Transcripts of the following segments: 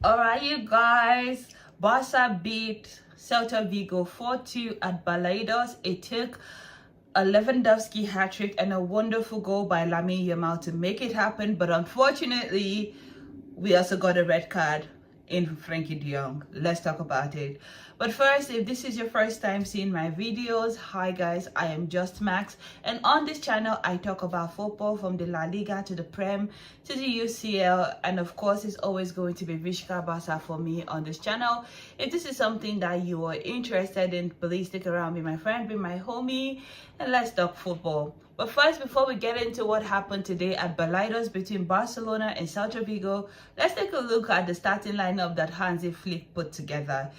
Alright, you guys, Barca beat Celta Vigo 4-2 at Barbados. It took a Lewandowski hat-trick and a wonderful goal by Lamine Yamal to make it happen, but unfortunately, we also got a red card in Frankie de Jong. Let's talk about it. But first, if this is your first time seeing my videos, hi guys, I am Just Max, and on this channel I talk about football from the La Liga to the Prem to the UCL, and of course it's always going to be Vizca Barca for me on this channel. If this is something that you are interested in, please stick around, be my friend, be my homie, and let's talk football. But first, before we get into what happened today at Barbados between Barcelona and Celta Vigo, let's take a look at the starting lineup that Hansi Flick put together.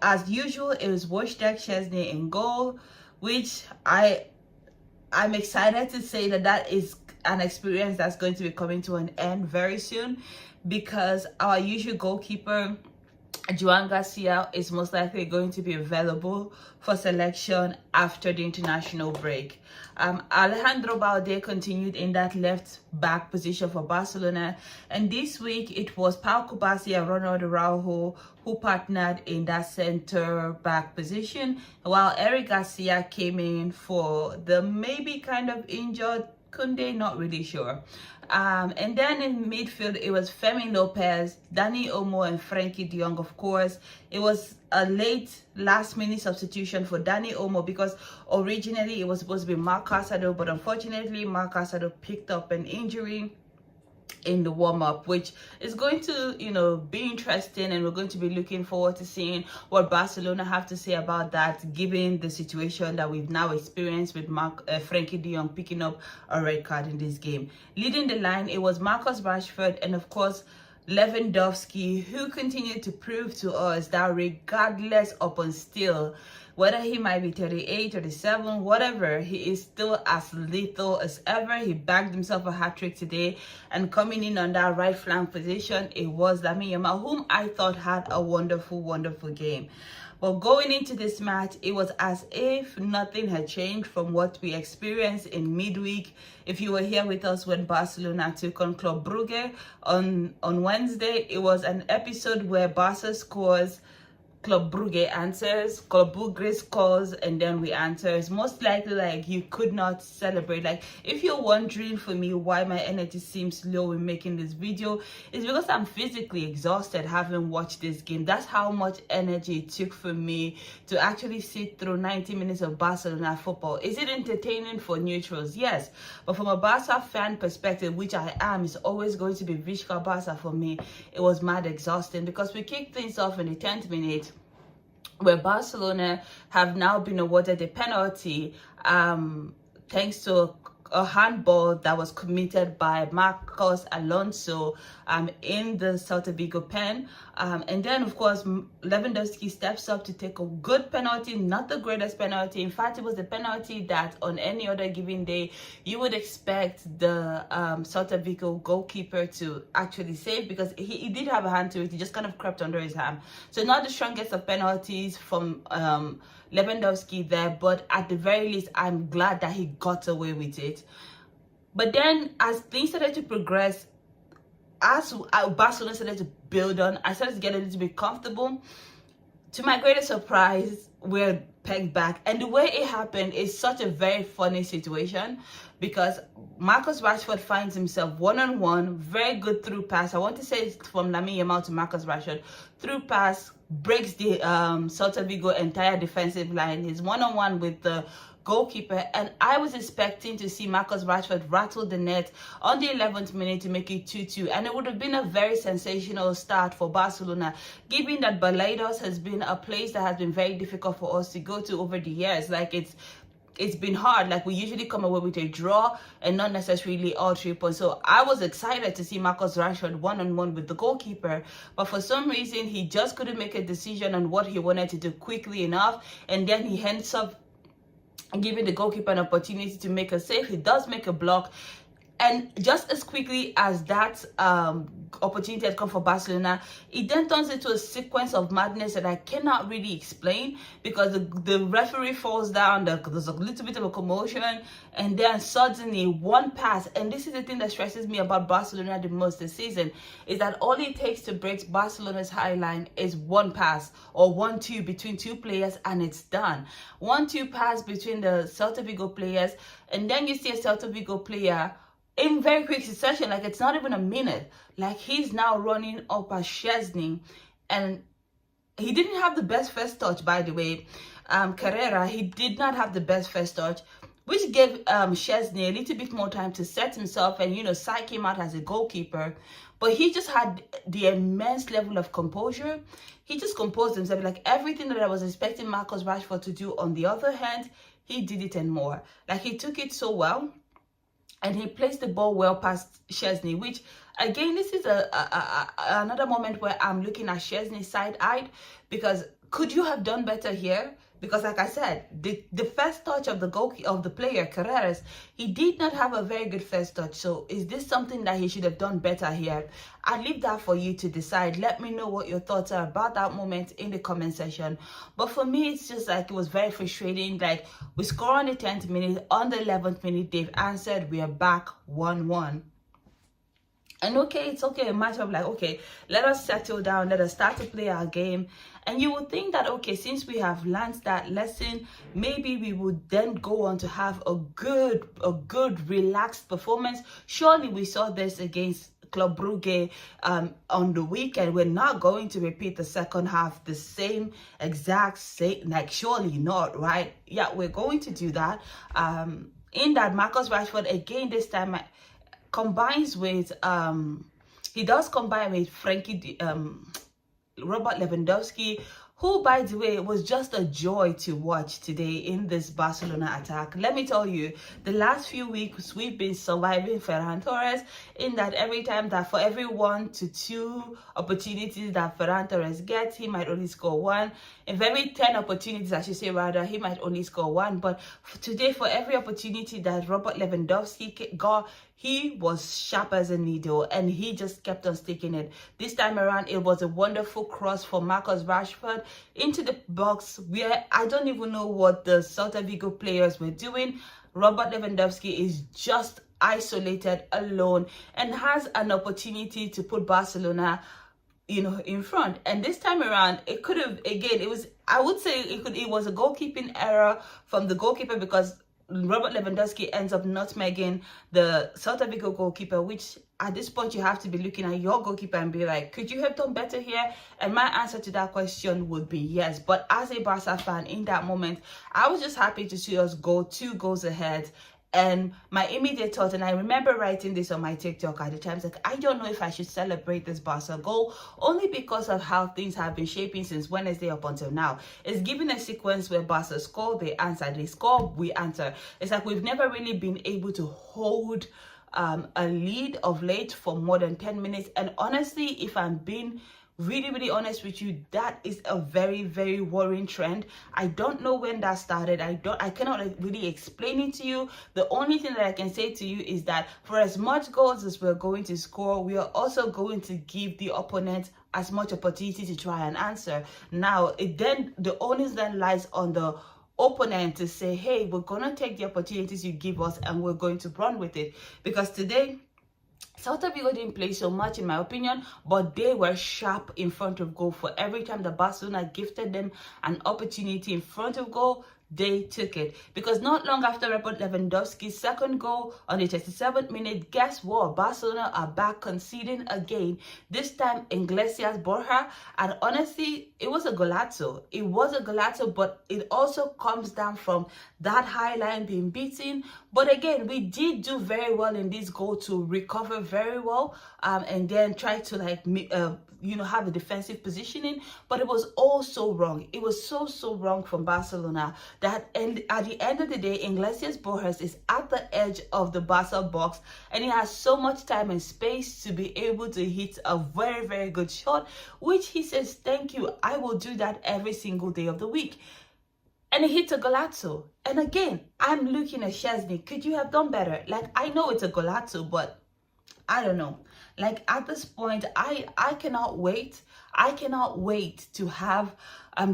As usual, it was Wojtek Szczesny in goal, which I'm excited to say that is an experience that's going to be coming to an end very soon, because our usual goalkeeper Joan Garcia is most likely going to be available for selection after the international break. Alejandro Balde continued in that left back position for Barcelona, and this week it was Pau Kubasi and Ronald Araujo who partnered in that center back position, while Eric Garcia came in for the maybe kind of injured Kunde, not really sure. And then in midfield, it was Femi Lopez, Dani Olmo, and Frankie de Jong. Of course, it was a last-minute substitution for Dani Olmo because originally it was supposed to be Marc Casado, but unfortunately, Marc Casado picked up an injury in the warm-up, which is going to be interesting, and we're going to be looking forward to seeing what Barcelona have to say about that, given the situation that we've now experienced with Frankie de Jong picking up a red card in this game. Leading the line, it was Marcus Rashford and of course Lewandowski, who continued to prove to us that regardless up and still, whether he might be 38, 37, whatever, he is still as lethal as ever. He bagged himself a hat-trick today, and coming in on that right flank position, it was Lamine Yamal, whom I thought had a wonderful, wonderful game. But going into this match, it was as if nothing had changed from what we experienced in midweek. If you were here with us when Barcelona took on Club Brugge on Wednesday, it was an episode where Barca scores, Club Brugge answers, Club Brugge scores, and then we answer. It's most likely like you could not celebrate. Like, if you're wondering for me why my energy seems low in making this video, it's because I'm physically exhausted having watched this game. That's how much energy it took for me to actually sit through 90 minutes of Barcelona football. Is it entertaining for neutrals? Yes. But from a Barca fan perspective, which I am, it's always going to be Vizca Barca for me. It was mad exhausting because we kicked things off in the 10th minute, where Barcelona have now been awarded a penalty thanks to a handball that was committed by Marcos Alonso in the Celta Vigo pen. And then, of course, Lewandowski steps up to take a good penalty, not the greatest penalty. In fact, it was the penalty that on any other given day, you would expect the Celta Vigo goalkeeper to actually save, because he did have a hand to it. He just kind of crept under his hand. So not the strongest of penalties from Lewandowski there, but at the very least, I'm glad that he got away with it. But then, as things started to progress, as Barcelona started to build on, I started to get a little bit comfortable. To my greatest surprise, we're pegged back. And the way it happened is such a very funny situation, because Marcus Rashford finds himself one-on-one, very good through pass. I want to say it's from Lamine Yamal to Marcus Rashford. Through pass, breaks the Celta Vigo entire defensive line. He's one-on-one with the goalkeeper, and I was expecting to see Marcus Rashford rattle the net on the 11th minute to make it 2-2, and it would have been a very sensational start for Barcelona, given that Barbados has been a place that has been very difficult for us to go to over the years. Like, it's been hard. Like, we usually come away with a draw and not necessarily all 3 points. So I was excited to see Marcus Rashford one-on-one with the goalkeeper, but for some reason he just couldn't make a decision on what he wanted to do quickly enough, and then he ends up giving the goalkeeper an opportunity to make a save. He does make a block, And just as quickly as that opportunity had come for Barcelona, it then turns into a sequence of madness that I cannot really explain, because the referee falls down, there's a little bit of a commotion, and then suddenly one pass, and this is the thing that stresses me about Barcelona the most this season, is that all it takes to break Barcelona's high line is one pass or 1-2 between two players, and it's done. 1-2 pass between the Celta Vigo players, and then you see a Celta Vigo player in very quick succession, like it's not even a minute, like he's now running up at Szczesny, and he didn't have the best first touch, by the way. Carrera, he did not have the best first touch, which gave Szczesny a little bit more time to set himself and, you know, psych him out as a goalkeeper. But he just had the immense level of composure. He just composed himself, like everything that I was expecting Marcus Rashford to do. On the other hand, he did it and more. Like, he took it so well, and he placed the ball well past Szczesny, which, again, this is another moment where I'm looking at Szczesny side-eyed, because could you have done better here? Because, like I said, the first touch of the player, Carreras, he did not have a very good first touch. So is this something that he should have done better here? I leave that for you to decide. Let me know what your thoughts are about that moment in the comment section. But for me, it's just like, it was very frustrating. Like, we score on the 10th minute, on the 11th minute, they've answered, we are back 1-1. And okay, it's okay, a matter of like, okay, let us settle down, let us start to play our game. And you would think that, okay, since we have learned that lesson, maybe we would then go on to have a good, relaxed performance. Surely we saw this against Club Brugge on the weekend. We're not going to repeat the second half the same, like, surely not, right? Yeah, we're going to do that. In that, Marcus Rashford, again, this time, combines with he does combine with Robert Lewandowski, who, by the way, was just a joy to watch today in this Barcelona attack. Let me tell you, the last few weeks we've been surviving Ferran Torres, in that every time that for every 1 to 2 opportunities that Ferran Torres gets, he might only score 1. In every 10 opportunities, I should say rather, he might only score 1. But today, for every opportunity that Robert Lewandowski got, he was sharp as a needle, and he just kept on sticking it. This time around, it was a wonderful cross for Marcus Rashford into the box, where I don't even know what the Celta Vigo players were doing. Robert Lewandowski is just isolated, alone, and has an opportunity to put Barcelona, you know, in front. And this time around, it could have, again, I would say it was a goalkeeping error from the goalkeeper, because Robert Lewandowski ends up nutmegging the Celta Vigo goalkeeper, which at this point you have to be looking at your goalkeeper and be like, could you have done better here? And my answer to that question would be yes. But as a Barca fan, in that moment, I was just happy to see us go 2 goals ahead. And my immediate thought, and I remember writing this on my TikTok at the time, like, I don't know if I should celebrate this Barca goal, only because of how things have been shaping since Wednesday up until now. It's given a sequence where Barca score, they answer, they score, we answer. It's like we've never really been able to hold a lead of late for more than 10 minutes. And honestly, if I'm being really honest with you, that is a very worrying trend. I don't know when that started. I cannot really explain it to you. The only thing that I can say to you is that for as much goals as we're going to score, we are also going to give the opponent as much opportunity to try and answer. Now, the onus then lies on the opponent to say, hey, we're gonna take the opportunities you give us and we're going to run with it. Because today, Celta Vigo didn't play so much, in my opinion, but they were sharp in front of goal. For every time that Barcelona gifted them an opportunity in front of goal, they took it. Because not long after Robert Lewandowski's second goal on the 37th minute, guess what? Barcelona are back conceding again. This time, Iglesias Borja. And honestly, it was a golazo. It was a golazo, but it also comes down from that high line being beaten. But again, we did do very well in this goal to recover very well, and then try to have a defensive positioning. But it was all so wrong. It was so wrong from Barcelona that at the end of the day, Iglesias Borges is at the edge of the Barca box, and he has so much time and space to be able to hit a very good shot, which he says, thank you, I will do that every single day of the week. and he hit a golazo. And again, I'm looking at Chesney. Could you have done better? Like, I know it's a golazo, but I don't know. Like, at this point, I cannot wait. I cannot wait to have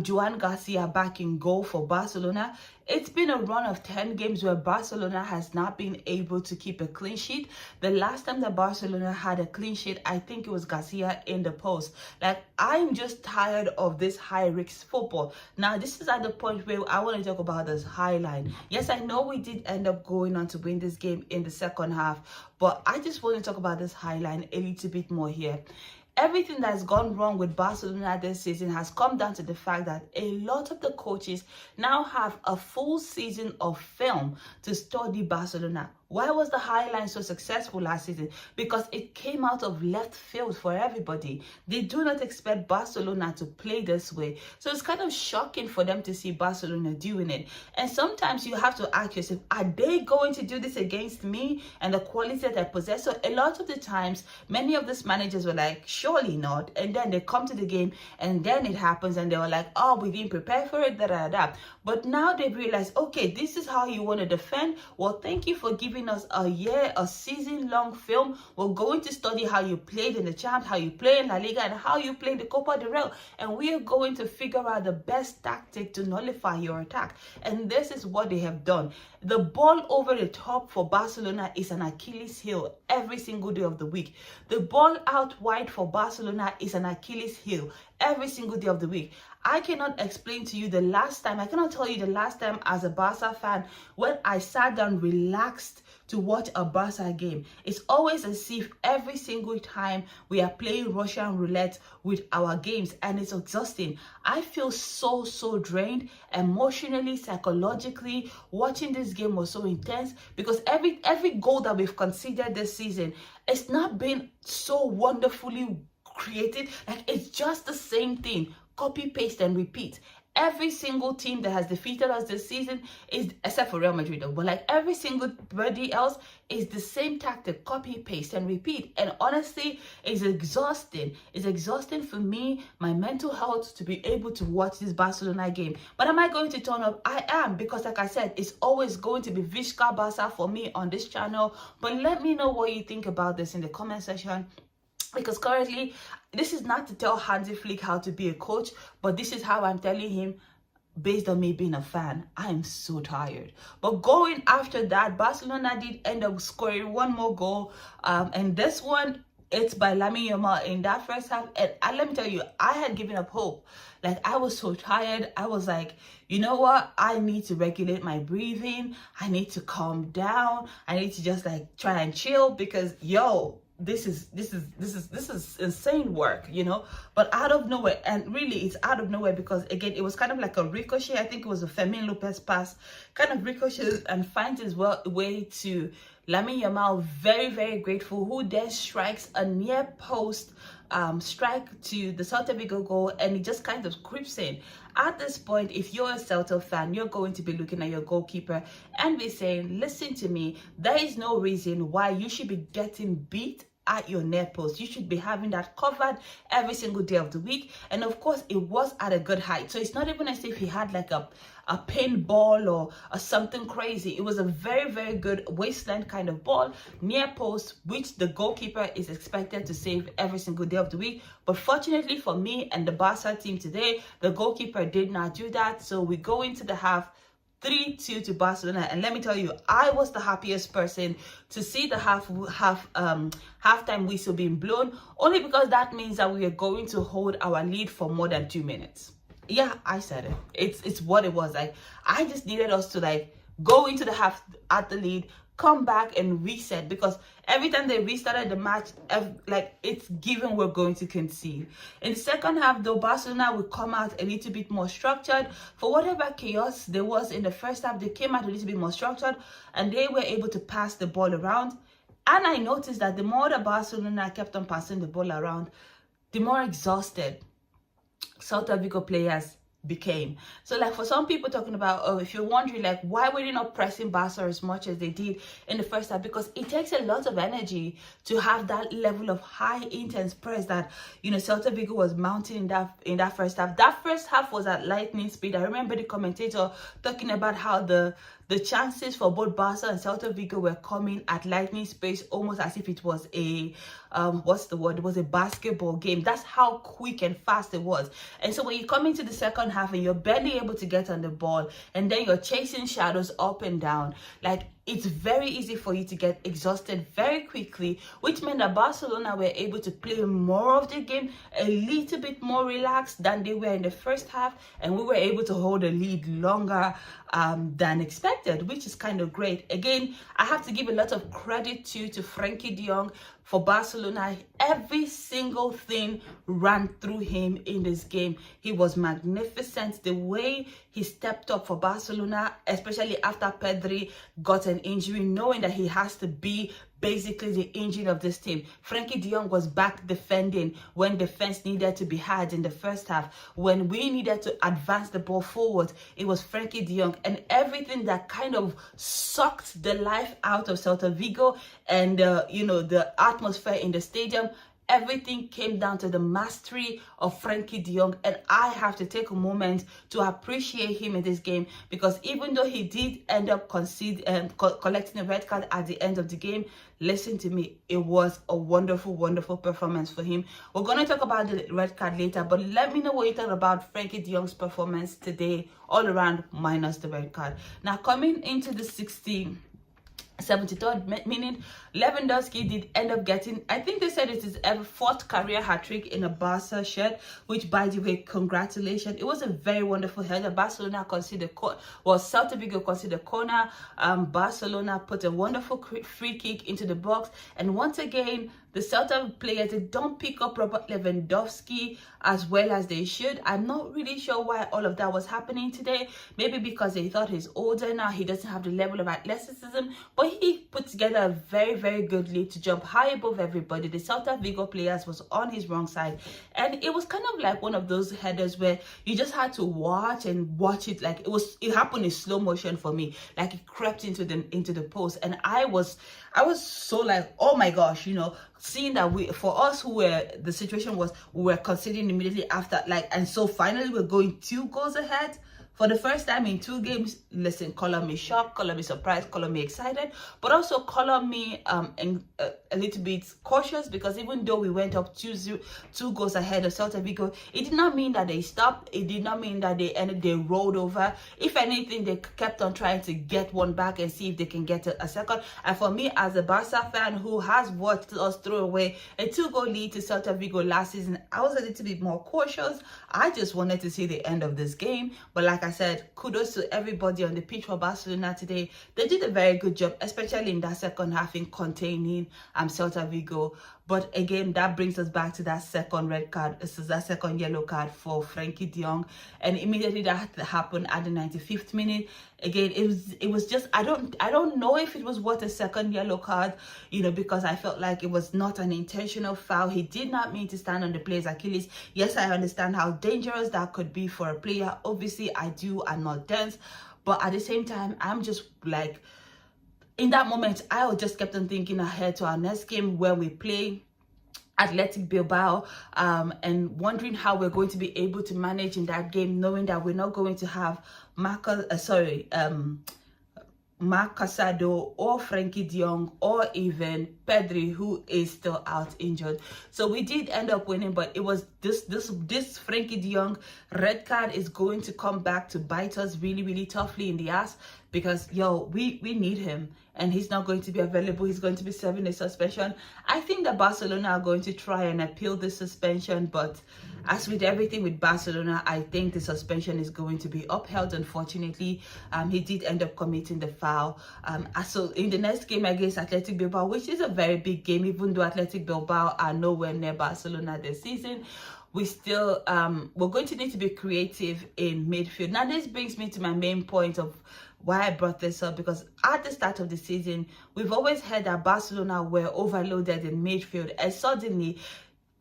Joan Garcia back in goal for Barcelona. It's been a run of 10 games where Barcelona has not been able to keep a clean sheet. The last time that Barcelona had a clean sheet, I think it was Garcia in the post. Like, I'm just tired of this high-risk football. Now, this is at the point where I want to talk about this high line. Yes, I know we did end up going on to win this game in the second half, but I just want to talk about this high line a little bit more here. Everything that's gone wrong with Barcelona this season has come down to the fact that a lot of the coaches now have a full season of film to study Barcelona. Why was the high line so successful last season? Because it came out of left field for everybody. They do not expect Barcelona to play this way. So it's kind of shocking for them to see Barcelona doing it. And sometimes you have to ask yourself, are they going to do this against me and the quality that I possess? So a lot of the times, many of these managers were like, surely not. And then they come to the game and then it happens and they were like, oh, we didn't prepare for it, da da da. But now they realize, okay, this is how you want to defend. Well, thank you for giving us a season-long film. We're going to study how you played in the Champs, how you play in La Liga, and how you play in the Copa del Rey. And we are going to figure out the best tactic to nullify your attack. And this is what they have done. The ball over the top for Barcelona is an Achilles heel every single day of the week. The ball out wide for Barcelona is an Achilles heel every single day of the week. I cannot explain to you the last time, I cannot tell you the last time as a Barca fan when I sat down relaxed to watch a Barca game. It's always as if every single time we are playing Russian roulette with our games, and it's exhausting. I feel so drained emotionally, psychologically. Watching this game was so intense because every goal that we've conceded this season, it's not been so wonderfully created. Like, it's just the same thing, copy, paste, and repeat. Every single team that has defeated us this season is, except for Real Madrid, but like every single body else is the same tactic, copy, paste, and repeat. And honestly, it's exhausting. It's exhausting for me, my mental health, to be able to watch this Barcelona game. But am I going to turn up? I am, because like I said, it's always going to be Vizca Barca for me on this channel. But let me know what you think about this in the comment section. Because currently, this is not to tell Hansi Flick how to be a coach, but this is how I'm telling him based on me being a fan. I am so tired. But going after that, Barcelona did end up scoring one more goal. And this one, it's by Lamine Yamal in that first half. And let me tell you, I had given up hope. Like, I was so tired. I was like, you know what? I need to regulate my breathing. I need to calm down. I need to just like try and chill because, yo, this is insane work, you know. But out of nowhere, and really it's out of nowhere because again it was kind of like a ricochet. I think it was a Fermin Lopez pass, kind of ricochets and finds his way to Lamine Yamal. Very grateful, who then strikes a near post strike to the Celta Vigo goal, and it just kind of creeps in. At this point, if you're a Celta fan, you're going to be looking at your goalkeeper and be saying, listen to me, there is no reason why you should be getting beat at your near post. You should be having that covered every single day of the week. And of course, it was at a good height. So it's not even as if he had like a paintball or something crazy. It was a very good waistline kind of ball, near post, which the goalkeeper is expected to save every single day of the week. But fortunately for me and the Barca team today, the goalkeeper did not do that. So we go into the half 3-2 to Barcelona, and let me tell you, I was the happiest person to see the halftime whistle being blown, only because that means that we are going to hold our lead for more than 2 minutes. Yeah, I said it. It's what it was. Like, I just needed us to like go into the half at the lead, come back and reset, because every time they restarted the match, like, it's given we're going to concede. In the second half though, Barcelona would come out a little bit more structured. For whatever chaos there was in the first half, they came out a little bit more structured and they were able to pass the ball around. And I noticed that the more that Barcelona kept on passing the ball around, the more exhausted Celta Vigo players became. So like for some people talking about, oh, if you're wondering like why were they not pressing Barca as much as they did in the first half, because it takes a lot of energy to have that level of high intense press that, you know, Celta Vigo was mounting in that first half. That first half was at lightning speed. I remember the commentator talking about how the chances for both Barca and Celta Vigo were coming at lightning speed, almost as if it was a what's the word? It was a basketball game. That's how quick and fast it was. And so when you come into the second half and you're barely able to get on the ball, and then you're chasing shadows up and down, like it's very easy for you to get exhausted very quickly, which meant that Barcelona were able to play more of the game, a little bit more relaxed than they were in the first half, and we were able to hold a lead longer than expected, which is kind of great. Again, I have to give a lot of credit to Frenkie de Jong. For Barcelona, every single thing ran through him in this game. He was magnificent. The way he stepped up for Barcelona, especially after Pedri got an injury, knowing that he has to be basically the engine of this team. Frenkie de Jong was back defending when defense needed to be had in the first half. When we needed to advance the ball forward, it was Frenkie de Jong, and everything that kind of sucked the life out of Celta Vigo and you know, the atmosphere in the stadium. Everything came down to the mastery of Frenkie de Jong, and I have to take a moment to appreciate him in this game, because even though he did end up collecting a red card at the end of the game, listen to me, it was a wonderful, wonderful performance for him. We're going to talk about the red card later, but let me know what you thought about Frenkie de Jong's performance today, all around minus the red card. Now, coming into the 73rd minute, Lewandowski did end up getting, I think they said it is a 4th career hat-trick in a Barca shirt, which, by the way, congratulations. It was a very wonderful header. Barcelona considered, Celta Vigo considered corner. Barcelona put a wonderful free kick into the box, and once again, the Celta players, they don't pick up Robert Lewandowski as well as they should. I'm not really sure why all of that was happening today. Maybe because they thought he's older now, he doesn't have the level of athleticism, but he put together a very, very good lead to jump high above everybody. The Celta Vigo players was on his wrong side, and it was kind of like one of those headers where you just had to watch it. Like it happened in slow motion for me. Like it crept into the post, and I was so like, oh my gosh, you know, seeing that for us who were, the situation was, we were conceding immediately after, like, and so finally we're going 2 goals ahead for the first time in 2 games. Listen, color me shocked, color me surprised, color me excited, but also color me a little bit cautious, because even though we went up 2 goals ahead of Celta Vigo, it did not mean that they stopped. It did not mean that they rolled over. If anything, they kept on trying to get one back and see if they can get a second. And for me, as a Barca fan who has watched us throw away a 2-goal lead to Celta Vigo last season, I was a little bit more cautious. I just wanted to see the end of this game, but like I said, kudos to everybody on the pitch for Barcelona today. They did a very good job, especially in that second half, in containing Celta Vigo. But again, that brings us back to that second red card. This is that second yellow card for Frenkie de Jong, and immediately that happened at the 95th minute. Again, it was just, I don't know if it was worth a second yellow card, you know, because I felt like it was not an intentional foul. He did not mean to stand on the player's Achilles. Yes, I understand how dangerous that could be for a player. Obviously, I'm not dense, but at the same time, I'm just like, in that moment, I just kept on thinking ahead to our next game where we play Athletic Bilbao, and wondering how we're going to be able to manage in that game, knowing that we're not going to have Marc Casado or Frenkie de Jong or even Pedri, who is still out injured. So we did end up winning, but it was this Frenkie de Jong red card is going to come back to bite us really, really toughly in the ass, because we need him, and he's not going to be available. He's going to be serving a suspension. I think that Barcelona are going to try and appeal this suspension, but as with everything with Barcelona, I think the suspension is going to be upheld, unfortunately. He did end up committing the foul. So in the next game against Athletic Bilbao, which is a very big game, even though Athletic Bilbao are nowhere near Barcelona this season, we still, we're going to need to be creative in midfield. Now, this brings me to my main point of why I brought this up, because at the start of the season, we've always heard that Barcelona were overloaded in midfield, and suddenly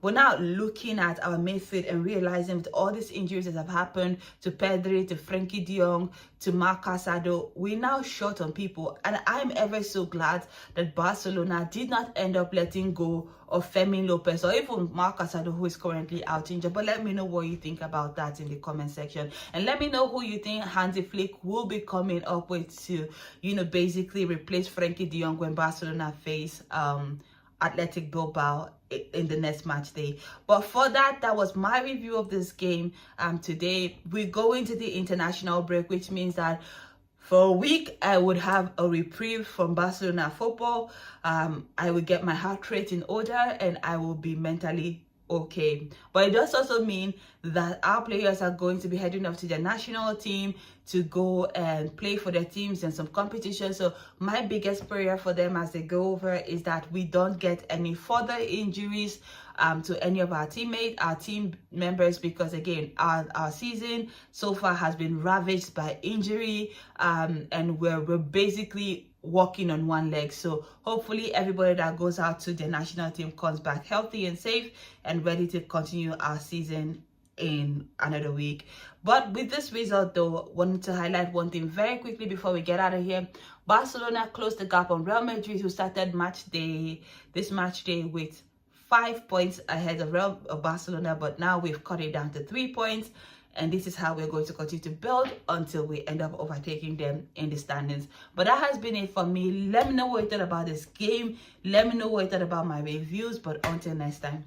But now looking at our midfield and realizing with all these injuries that have happened to Pedri, to Frankie de Jong, to Marc Casado, we're now short on people. And I'm ever so glad that Barcelona did not end up letting go of Fermin Lopez or even Marc Casado, who is currently out injured. But let me know what you think about that in the comment section. And let me know who you think Hansi Flick will be coming up with to, you know, basically replace Frankie de Jong when Barcelona face Athletic Bilbao in the next match day. But for that was my review of this game. Today we go into the international break, which means that for a week I would have a reprieve from Barcelona football. I would get my heart rate in order and I will be mentally okay. But it does also mean that our players are going to be heading off to their national team to go and play for their teams in some competition. So my biggest prayer for them as they go over is that we don't get any further injuries to any of our teammates, our team members, because again, our season so far has been ravaged by injury, and we're basically walking on one leg. So hopefully everybody that goes out to the national team comes back healthy and safe and ready to continue our season in another week. But with this result though, wanted to highlight one thing very quickly before we get out of here. Barcelona closed the gap on Real Madrid, who started this match day with 5 points ahead of Barcelona, but now we've cut it down to 3 points. And this is how we're going to continue to build until we end up overtaking them in the standings. But that has been it for me. Let me know what you thought about this game. Let me know what you thought about my reviews. But until next time.